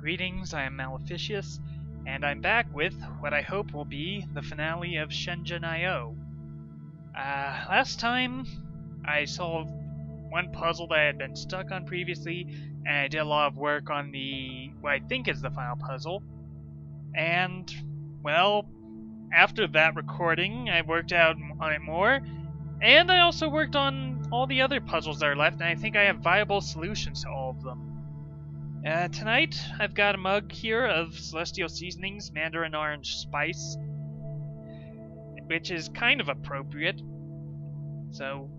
Greetings, I am Maleficious, and I'm back with what I hope will be the finale of Shenzhen IO. Last time, I solved one puzzle that I had been stuck on previously, and I did a lot of work on what I think is the final puzzle. And, well, after that recording, I worked out on it more, and I also worked on all the other puzzles that are left, and I think I have viable solutions to all of them. Tonight, I've got a mug here of Celestial Seasonings Mandarin Orange Spice, which is kind of appropriate. So,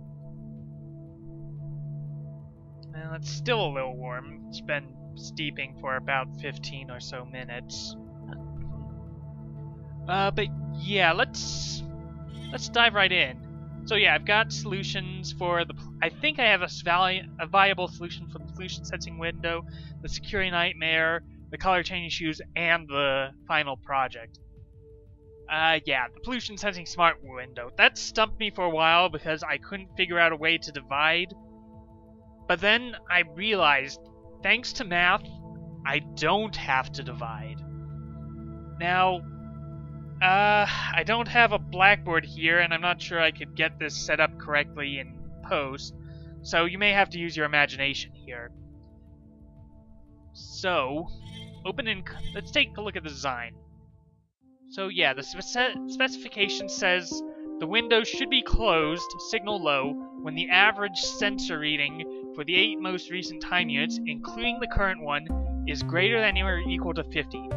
well, it's still a little warm. It's been steeping for about 15 or so minutes. But yeah, let's dive right in. So yeah, I've got solutions for I think I have a viable solution for the pollution sensing window, the security nightmare, the color changing shoes, and the final project. Yeah, the pollution sensing smart window. That stumped me for a while because I couldn't figure out a way to divide. But then I realized, thanks to math, I don't have to divide. Now, I don't have a blackboard here, and I'm not sure I could get this set up correctly in post, so you may have to use your imagination here. So, let's take a look at the design. So yeah, the specification says the window should be closed, signal low, when the average sensor reading for the 8 most recent time units, including the current one, is greater than or equal to 50.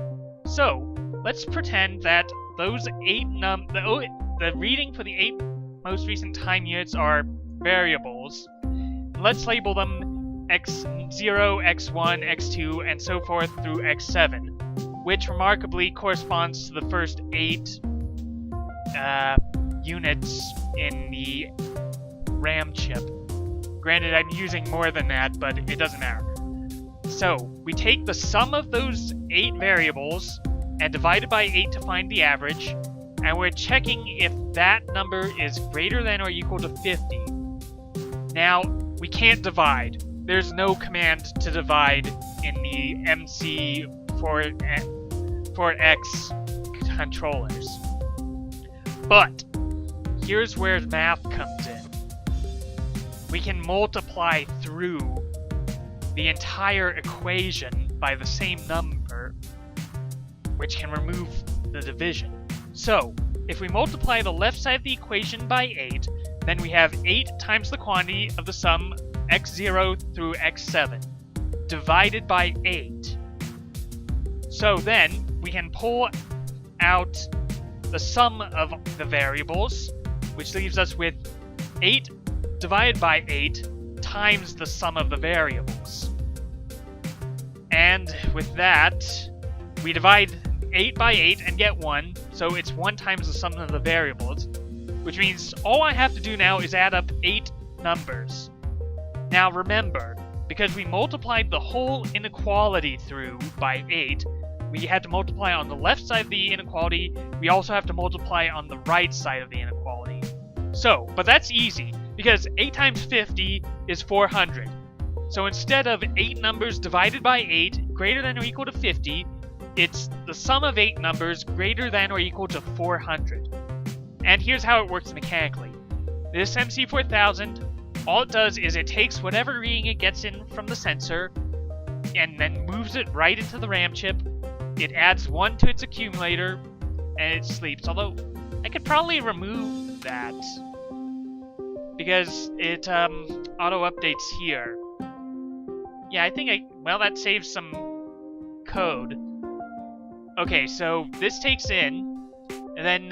So, let's pretend that those the reading for the 8 most recent time units are variables. Let's label them x0, x1, x2, and so forth through x7, which remarkably corresponds to the first 8 units in the RAM chip. Granted, I'm using more than that, but it doesn't matter. So, we take the sum of those 8 variables and divide it by 8 to find the average, and we're checking if that number is greater than or equal to 50. Now, we can't divide. There's no command to divide in the MC4X controllers. But, here's where math comes in. We can multiply through the entire equation by the same number, which can remove the division. So, if we multiply the left side of the equation by 8, then we have 8 times the quantity of the sum x0 through x7, divided by 8. So then, we can pull out the sum of the variables, which leaves us with 8 divided by 8 times the sum of the variables. And with that, we divide 8 by 8 and get 1, so it's 1 times the sum of the variables, which means all I have to do now is add up 8 numbers. Now remember, because we multiplied the whole inequality through by 8, we had to multiply on the left side of the inequality, we also have to multiply on the right side of the inequality. So, but that's easy, because 8 times 50 is 400. So instead of 8 numbers divided by 8 greater than or equal to 50, it's the sum of 8 numbers greater than or equal to 400. And here's how it works mechanically. This MC4000, all it does is it takes whatever reading it gets in from the sensor and then moves it right into the RAM chip. It adds 1 to its accumulator and it sleeps. Although, I could probably remove that because it auto-updates here. Yeah, I think that saves some code. Okay, so this takes in, and then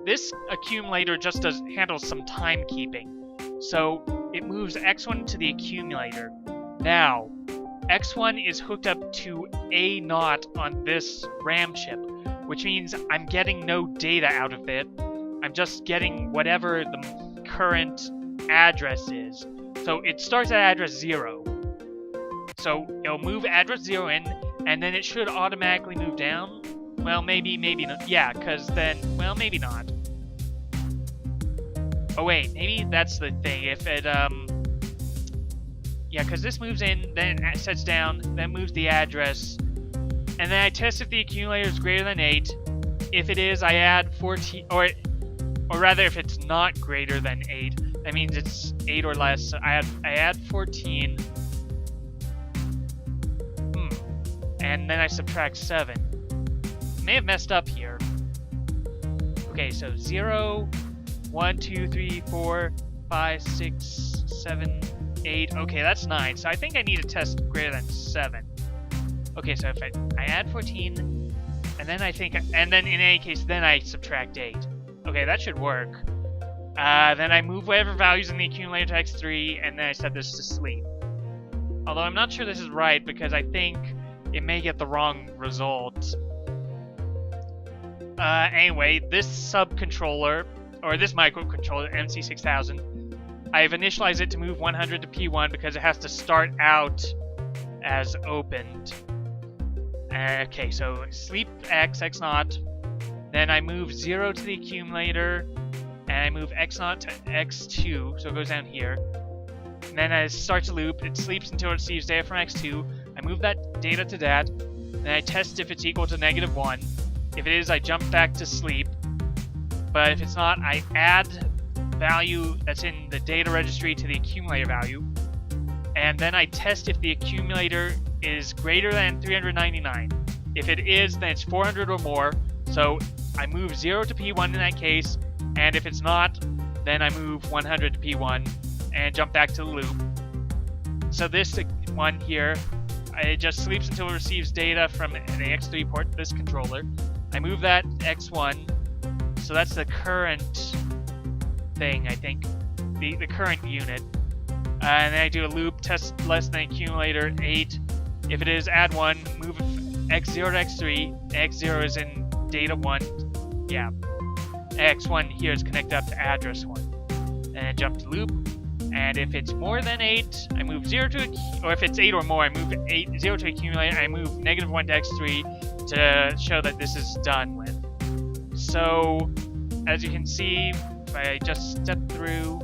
this accumulator just handles some timekeeping. So it moves x1 to the accumulator. Now, x1 is hooked up to A0 on this RAM chip, which means I'm getting no data out of it. I'm just getting whatever the current address is. So it starts at address 0. So it'll move address 0 in, and then it should automatically move down. Well, maybe not. Yeah, because then, well, maybe not. Oh wait, maybe that's the thing. If it, Yeah, because this moves in, then it sets down, then moves the address, and then I test if the accumulator is greater than 8. If it is, I add 14, or rather, if it's not greater than 8, that means it's 8 or less. So I add 14, and then I subtract 7. May have messed up here. Okay, so 0, 1, 2, 3, 4, 5, 6, 7, 8. Okay, that's 9. So I think I need to test greater than 7. Okay, so if I add 14, and then and then in any case, then I subtract 8. Okay, that should work. Then I move whatever values in the accumulator to x3, and then I set this to sleep. Although I'm not sure this is right, because I think it may get the wrong result. Anyway, this subcontroller, or this microcontroller, MC6000, I've initialized it to move 100 to P1 because it has to start out as opened. Okay, so sleep X, X naught. Then I move 0 to the accumulator, and I move X naught to X2, so it goes down here. And then as it starts a loop, it sleeps until it receives data from X2. I move that data to that, then I test if it's equal to -1. If it is, I jump back to sleep. But if it's not, I add value that's in the data registry to the accumulator value. And then I test if the accumulator is greater than 399. If it is, then it's 400 or more. So I move 0 to P1 in that case. And if it's not, then I move 100 to P1 and jump back to the loop. So this one here, it just sleeps until it receives data from the X3 port, this controller. I move that X1, so that's the current thing, I think, the current unit. And then I do a loop, test less than accumulator, 8. If it is, add 1, move X0 to X3, X0 is in data 1, yeah. X1 here is connected up to address 1. And then jump to loop, and if it's more than 8, I move 0 to, or if it's 8 or more, I move 0 to accumulator, and I move -1 to X3 to show that this is done with. So, as you can see, if I just step through,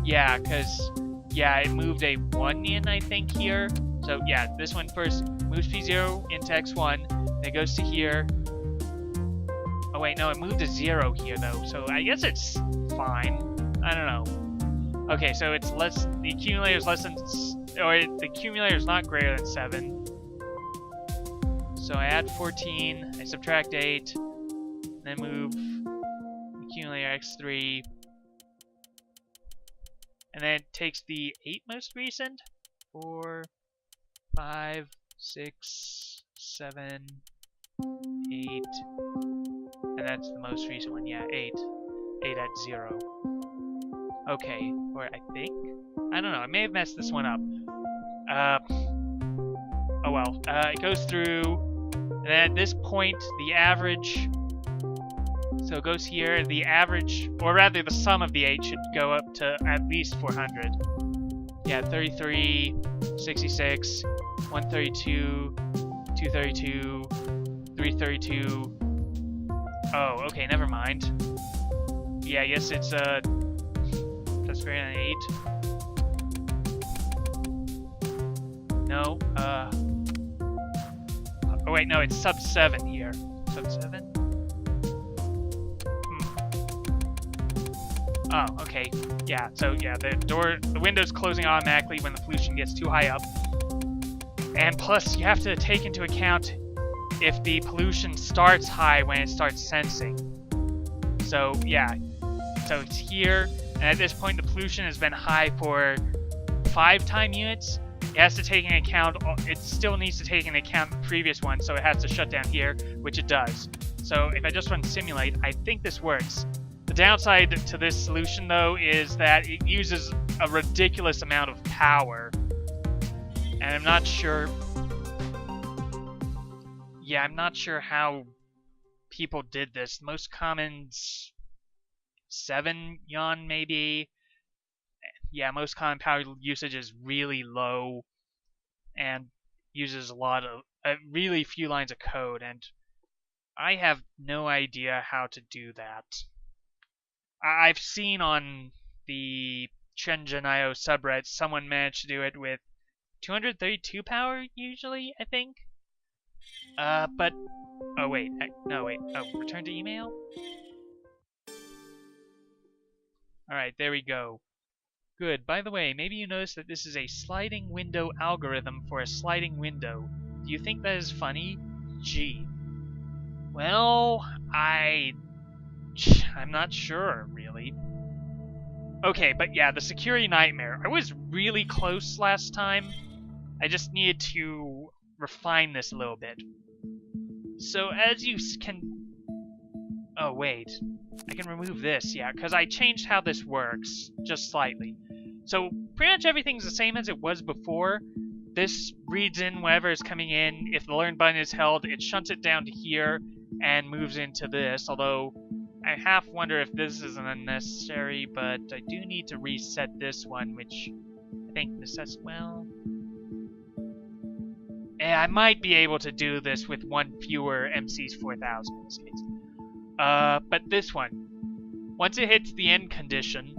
yeah, because, yeah, it moved a 1 in, I think, here. So, yeah, this one first moves P0 into X1, then it goes to here. Oh, wait, no, it moved a 0 here, though, so I guess it's fine. I don't know. Okay, so it's less, the accumulator is less than, or the accumulator is not greater than 7. So I add 14, I subtract 8, then move accumulator X3, and then it takes the 8 most recent, 4, 5, 6, 7, 8, and that's the most recent one, yeah, 8. 8 at 0. Okay, or I think? I don't know, I may have messed this one up. Oh well, it goes through, and then at this point, the average, so it goes here, the average, or rather the sum of the 8 should go up to at least 400. Yeah, 33, 66, 132, 232, 332. Oh, okay, never mind. Yeah, I guess it's, that's greater than 8. No, oh wait, no, it's sub 7 here. Sub 7? Oh, okay. Yeah, so yeah, the window's closing automatically when the pollution gets too high up. And plus, you have to take into account if the pollution starts high when it starts sensing. So, yeah. So it's here, and at this point the pollution has been high for 5 time units. It has to take into account, it still needs to take into account the previous one, so it has to shut down here, which it does. So if I just run simulate, I think this works. The downside to this solution, though, is that it uses a ridiculous amount of power. And I'm not sure... Yeah, I'm not sure how people did this. Most common's 7 yuan, maybe. Yeah, most common power usage is really low and uses a lot of... really few lines of code, and I have no idea how to do that. I've seen on the Shenzhen IO subreddit, someone managed to do it with 232 power, usually, I think. But... Oh, wait. No, wait. Oh, return to email? Alright, there we go. Good. By the way, maybe you noticed that this is a sliding window algorithm for a sliding window. Do you think that is funny? Gee. Well, I'm not sure, really. Okay, but yeah, the security nightmare. I was really close last time. I just needed to refine this a little bit. So as you can... Oh, wait. I can remove this, yeah, because I changed how this works, just slightly. So pretty much everything's the same as it was before. This reads in whatever is coming in. If the learn button is held, it shunts it down to here and moves into this, although I half wonder if this is unnecessary, but I do need to reset this one, which I think necessitates, well... I might be able to do this with one fewer MC's 4000 in this case. But this one, once it hits the end condition,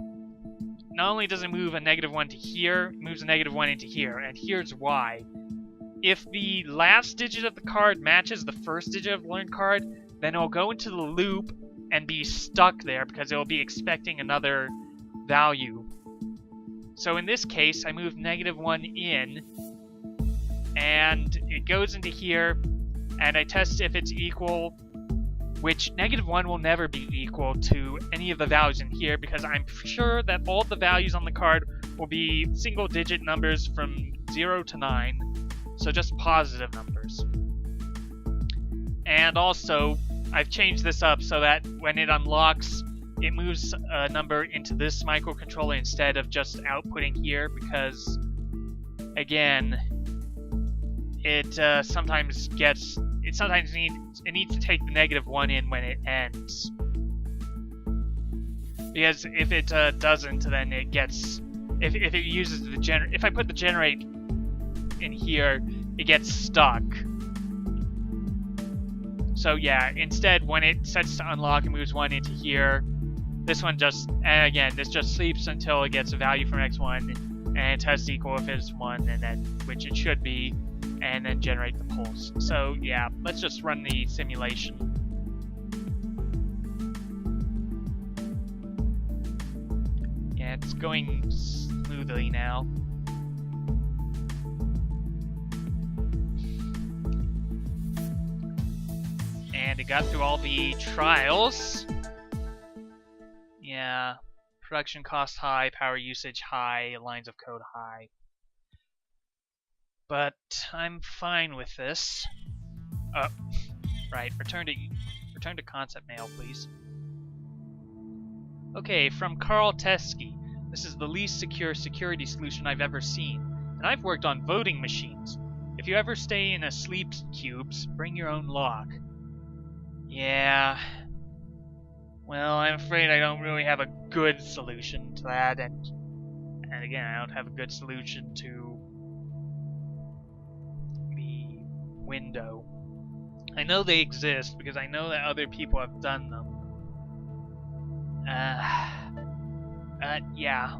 not only does it move a -1 to here, it moves a -1 into here, and here's why. If the last digit of the card matches the first digit of the learned card, then it'll go into the loop and be stuck there because it'll be expecting another value. So in this case, I move -1 in, and it goes into here, and I test if it's equal, which -1 will never be equal to any of the values in here because I'm sure that all the values on the card will be single-digit numbers from 0 to 9, so just positive numbers. And also, I've changed this up so that when it unlocks, it moves a number into this microcontroller instead of just outputting here because, again, it sometimes needs to take the -1 in when it ends. Because if it doesn't, then it gets... If it uses the if I put the generate in here, it gets stuck. So yeah, instead, when it sets to unlock and moves 1 into here, this one just... And again, this just sleeps until it gets a value from x1, and it tests equal if it's 1, and then, which it should be, and then generate the pulse. So yeah, let's just run the simulation. Yeah, it's going smoothly now. And it got through all the trials. Yeah, production cost high, power usage high, lines of code high. But I'm fine with this. Oh, right. Return to concept mail, please. Okay, from Carl Teskey. This is the least secure security solution I've ever seen, and I've worked on voting machines. If you ever stay in a sleep cubes, bring your own lock. Yeah. Well, I'm afraid I don't really have a good solution to that, and again, I don't have a good solution to window. I know they exist because I know that other people have done them. Yeah.